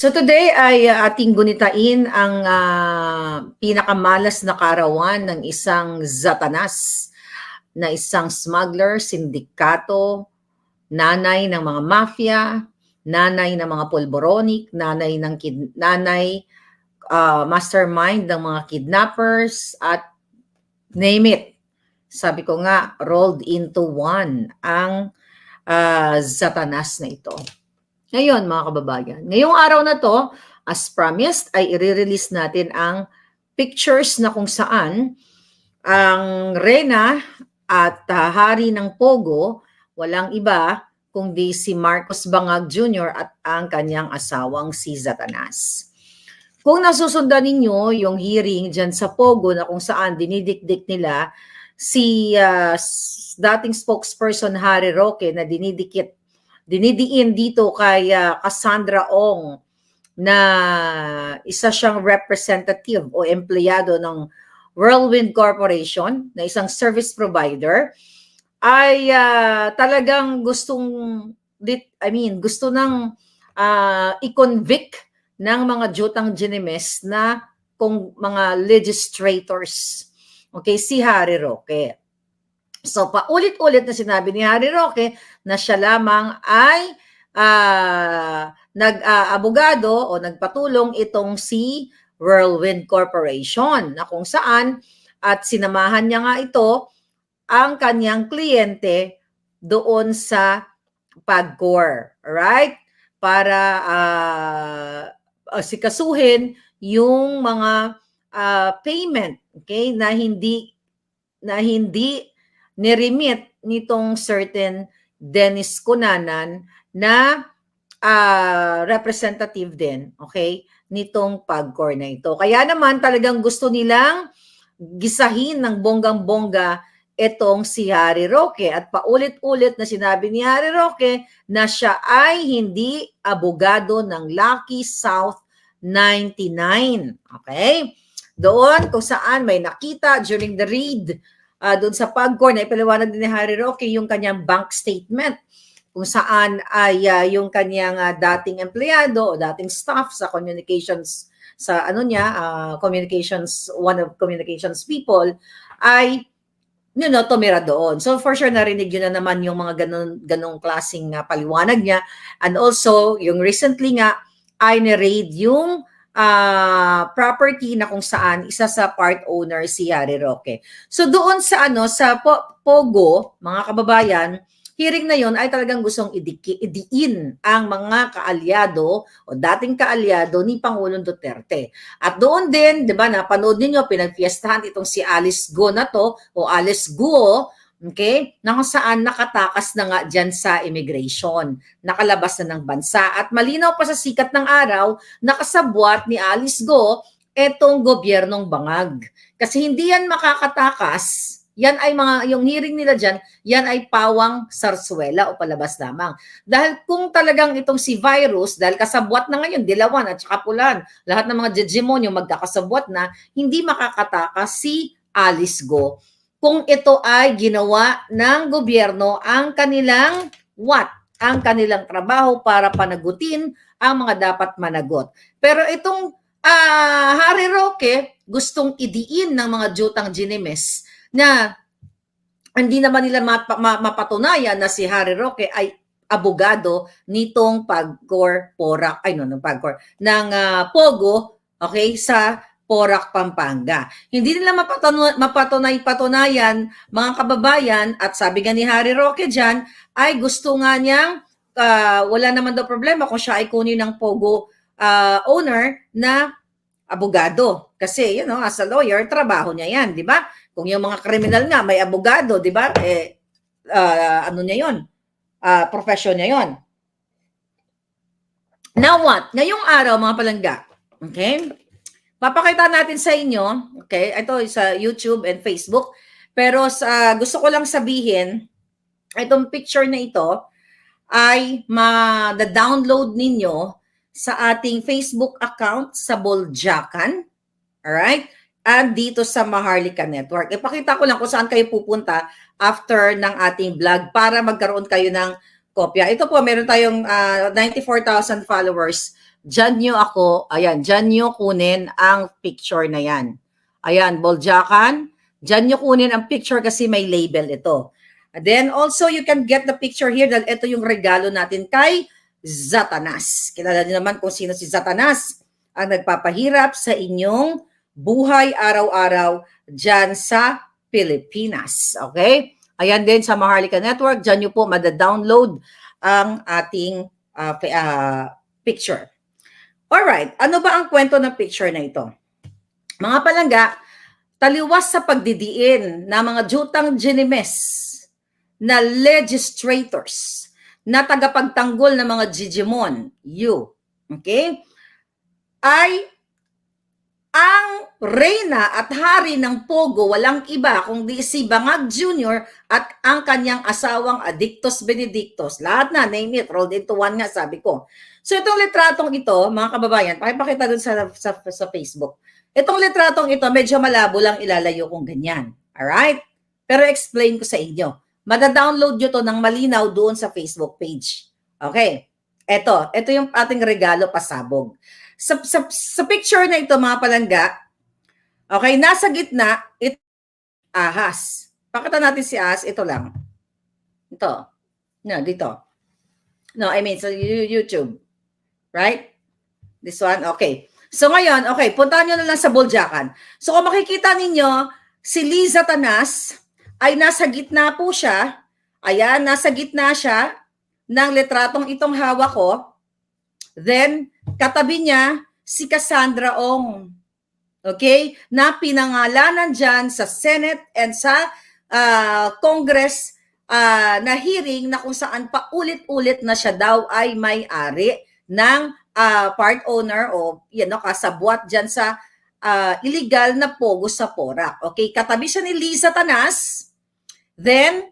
So today ay ating gunitain ang pinakamalas na kaarawan ng isang Satanas na isang smuggler, sindikato, nanay ng mga mafia, nanay ng mga polboronic, nanay mastermind ng mga kidnappers at name it. Sabi ko nga, rolled into one ang Satanas na ito. Ngayon, mga kababayan, ngayong araw na to, as promised, ay i-release natin ang pictures na kung saan ang reyna at hari ng Pogo, walang iba kundi si Marcos Bangag Jr. at ang kanyang asawang si Satanas. Kung nasusundan ninyo yung hearing dyan sa Pogo na kung saan dinidikdik nila si dating spokesperson Harry Roque na dinidiin dito kay Cassandra Ong na isa siyang representative o empleyado ng Whirlwind Corporation na isang service provider ay talagang gusto nang i-convict ng mga jutang ginimes na kung mga legislators. Okay, si Harry Roque. So paulit-ulit na sinabi ni Harry Roque na siya lamang ay nag-abogado o nagpatulong itong si Whirlwind Corporation na kung saan at sinamahan niya nga ito ang kanyang kliyente doon sa PAGCOR, right? Para sikasuhin yung mga payment, okay, na hindi niremit nitong certain Dennis Cunanan na representative din, okay, nitong PAGCOR na ito. Kaya naman talagang gusto nilang gisahin ng bonggang-bongga itong si Harry Roque at paulit-ulit na sinabi ni Harry Roque na siya ay hindi abogado ng Lucky South 99. Okay? Doon kung saan may nakita during the read doon sa PAGCOR na ipaliwanag din ni Harry Roque yung kanyang bank statement kung saan ay yung kanyang dating empleyado o dating staff sa communications sa one of communications people ay tumira doon. So for sure narinig yun na naman yung mga ganong klaseng paliwanag niya, and also yung recently nga ay ni-raid yung property na kung saan isa sa part owner si Harry Roque. So doon sa sa Pogo, mga kababayan, hearing na yon ay talagang gustong idiin ang mga kaalyado o dating kaalyado ni Pangulong Duterte. At doon din, 'di ba, napanood niyo pinagpiestahan itong si Alice Go na to o Alice Guo, okay, na kung saan nakatakas na nga dyan sa immigration, nakalabas na ng bansa at malinaw pa sa sikat ng araw, nakasabwat ni Alice Go etong gobyernong Bangag. Kasi hindi yan makakatakas. Yan ay yung hearing nila dyan, yan ay pawang sarsuela o palabas lamang. Dahil kung talagang itong si virus, dahil kasabwat na ngayon, dilawan at saka pulan, lahat ng mga demonyo magkakasabwat na, hindi makakatakas si Alice Go. Kung ito ay ginawa ng gobyerno ang kanilang ang kanilang trabaho para panagutin ang mga dapat managot. Pero itong Harry Roque, gustong idiin ng mga jutang ginimes na hindi naman nila mapatunayan na si Harry Roque ay abogado nitong PAGCOR ng Pogo, okay, sa Porac, Pampanga. Hindi nila mapatunayan, mga kababayan, at sabi nga ni Harry Roque dyan, ay gusto nga niyang wala naman daw problema kung siya ay kunin ng Pogo owner na abogado. Kasi, as a lawyer, trabaho niya yan, di ba? Kung yung mga kriminal nga, may abogado, di ba? Niya yun? Profession niya yun. Now what? Ngayong araw, mga palangga, okay? Papakita natin sa inyo, okay? Ito sa YouTube and Facebook. Pero gusto ko lang sabihin, itong picture na ito ay ma-download ninyo sa ating Facebook account sa Boljakan. Alright? And dito sa Maharlika Network. Ipakita ko lang kung saan kayo pupunta after ng ating vlog para magkaroon kayo ng kopya. Ito po, meron tayong 94,000 followers. Diyan nyo ako, ayan, diyan nyo kunin ang picture na yan. Ayan, boljakan. Diyan nyo kunin ang picture kasi may label ito. And then also, you can get the picture here dahil ito yung regalo natin kay Satanas. Kilala niyo naman kung sino si Satanas, ang nagpapahirap sa inyong buhay araw-araw dyan sa Pilipinas. Okay? Ayan din sa Maharlika Network, dyan nyo po mada-download ang ating picture. Alright, ano ba ang kwento ng picture na ito? Mga palangga, taliwas sa pagdidiin na mga jutang ginimes na legislators na tagapagtanggol ng mga Digimon, okay, ay ang reyna at hari ng Pogo walang iba kundi si Bangag Jr. at ang kanyang asawang Adictos Benedictos. Lahat na, name it, rolled into one nga, sabi ko. So itong litratong ito, mga kababayan, pakipakita dun sa Facebook. Itong litratong ito, medyo malabo lang ilalayo kung ganyan. Alright? Pero explain ko sa inyo. Mada-download nyo to ng malinaw doon sa Facebook page. Okay? Ito yung ating regalo pasabog. Sa picture na ito, mga palangga, okay, nasa gitna, ito, ahas. Pakita natin si ahas, ito lang. Ito. No, dito. No, I mean, sa YouTube. Right? This one, okay. So ngayon, okay, puntahan nyo na lang sa boljakan. So kung makikita ninyo, si Liza Tanas ay nasa gitna po siya. Ayan, nasa gitna siya ng litratong itong hawak ko. Then, katabi niya si Cassandra Ong. Okay? Na pinangalanan dyan sa Senate and sa Congress na hearing na kung saan paulit-ulit na siya daw ay may-ari ng part owner o kasabwat dyan sa illegal na pogo sa Porac. Okay? Katabi siya ni Liza Tanas. Then,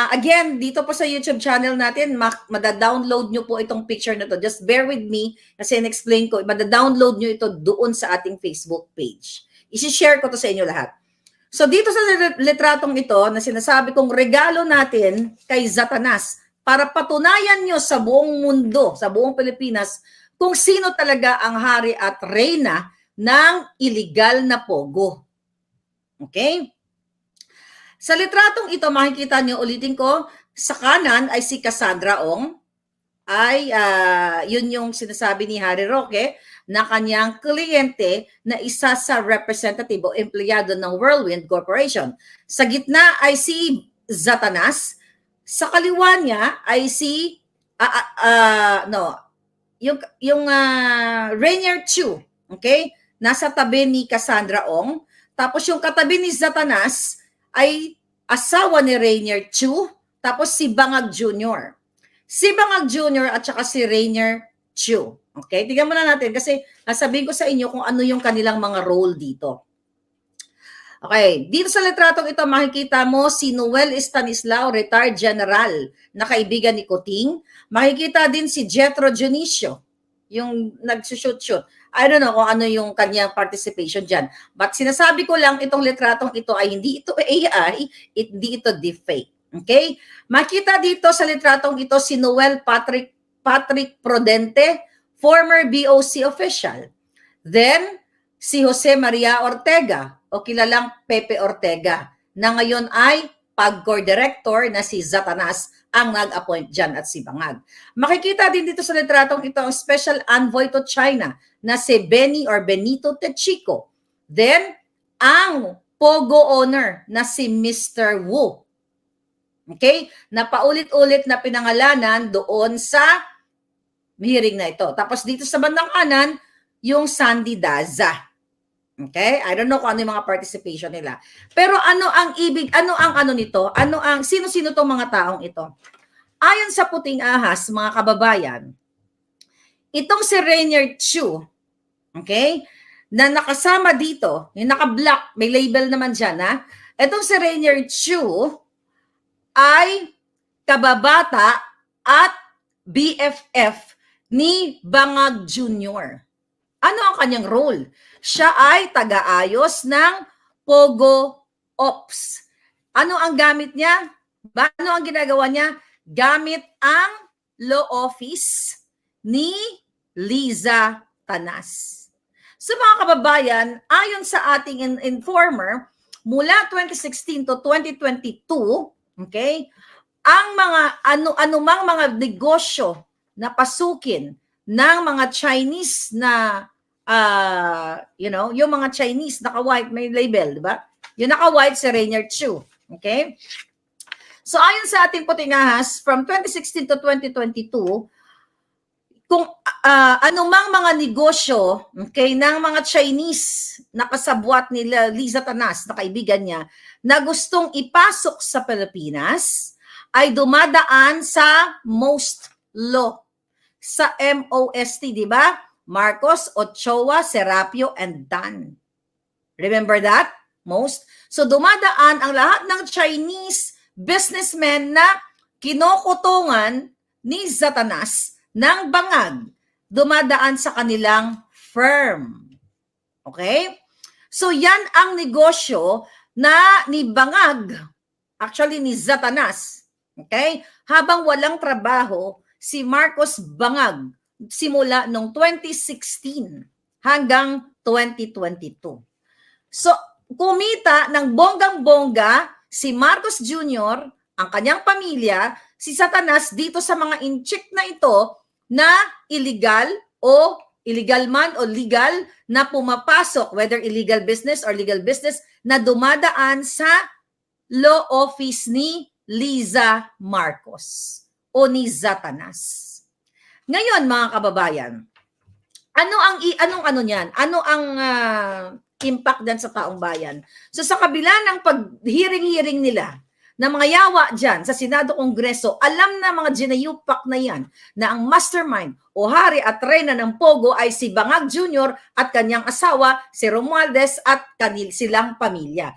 again, dito po sa YouTube channel natin, mada-download nyo po itong picture na to. Just bear with me kasi in-explain ko, mada-download nyo ito doon sa ating Facebook page. Isi-share ko to sa inyo lahat. So dito sa litratong ito na sinasabi kong regalo natin kay Satanas para patunayan nyo sa buong mundo, sa buong Pilipinas, kung sino talaga ang hari at reyna ng illegal na pogo. Okay? Sa litratong ito, makikita nyo, ulitin ko, sa kanan ay si Cassandra Ong, ay yun yung sinasabi ni Harry Roque na kanyang kliyente na isa sa representative o empleyado ng Whirlwind Corporation. Sa gitna ay si Satanas, sa kaliwa niya ay si yung Rainier Chu, okay? Nasa tabi ni Cassandra Ong. Tapos yung katabi ni Satanas ay asawa ni Rainier Chu, tapos si Bangag Jr. Si Bangag Jr. at saka si Rainier Chu. Okay, tingnan muna natin kasi nasabihin ko sa inyo kung ano yung kanilang mga role dito. Okay, dito sa litratong ito makikita mo si Noel Estanislao, retired general na kaibigan ni Kuting. Makikita din si Jetro Dionisio, yung nagsushoot-shoot. I don't know kung ano yung kanyang participation dyan. But sinasabi ko lang, itong litratong ito ay hindi ito AI, hindi ito deepfake. Okay? Makita dito sa litratong ito si Noel Patrick Prodente, former BOC official. Then, si Jose Maria Ortega, o kilalang Pepe Ortega, na ngayon ay PAGCOR director na si Satanas ang nag-appoint dyan at si Bangag. Makikita din dito sa litratong ito ang special envoy to China na si Benito Techico. Then, ang Pogo owner na si Mr. Wu. Okay? Na paulit-ulit na pinangalanan doon sa hearing na ito. Tapos dito sa bandang kanan, yung Sandy Daza. Okay? I don't know kung ano yung mga participation nila. Pero ano ang nito? Sino-sino tong mga taong ito? Ayon sa puting ahas, mga kababayan, itong si Rainier Chu, okay, na nakasama dito, yung naka-black, may label naman dyan, ha? Itong si Rainier Chu ay kababata at BFF ni Bangag Jr. Ano ang kanyang role? Siya ay taga-ayos ng Pogo Ops. Ano ang gamit niya? Ano ang ginagawa niya? gamit ang law office ni Liza Tanas. So mga kababayan, ayon sa ating informer, mula 2016 to 2022, okay, ang mga anumang mga negosyo na pasukin ng mga Chinese na yung mga Chinese naka-white may label, di ba? Yung naka-white si Rainier Chu. Okay? So ayon sa ating puting ahas, from 2016 to 2022, kung anumang mga negosyo, okay, ng mga Chinese na kasabwat ni Liza Tanas, na kaibigan niya, na gustong ipasok sa Pilipinas, ay dumadaan sa MOST law. Sa MOST, di ba? Marcos, Ochoa, Serapio, and Dan. Remember that? MOST? So dumadaan ang lahat ng Chinese businessmen na kinukutungan ni Satanas ng bangag, dumadaan sa kanilang firm. Okay? So yan ang negosyo na ni bangag, actually ni Satanas. Okay? Habang walang trabaho, si Marcos bangag simula noong 2016 hanggang 2022. So, kumita ng bonggang-bongga si Marcos Jr., ang kanyang pamilya, si Satanas dito sa mga incheck na ito na illegal o illegal man o legal na pumapasok, whether illegal business or legal business, na dumadaan sa law office ni Liza Marcos o ni Satanas. Ngayon mga kababayan, anong niyan? Ano ang impact din sa taong bayan? So sa kabila ng pag-hearing nila na mga yawa dyan sa Senado Kongreso, alam na mga ginayupak na yan na ang mastermind o hari at reyna ng Pogo ay si Bangag Jr. at kanyang asawa si Romualdez at silang pamilya.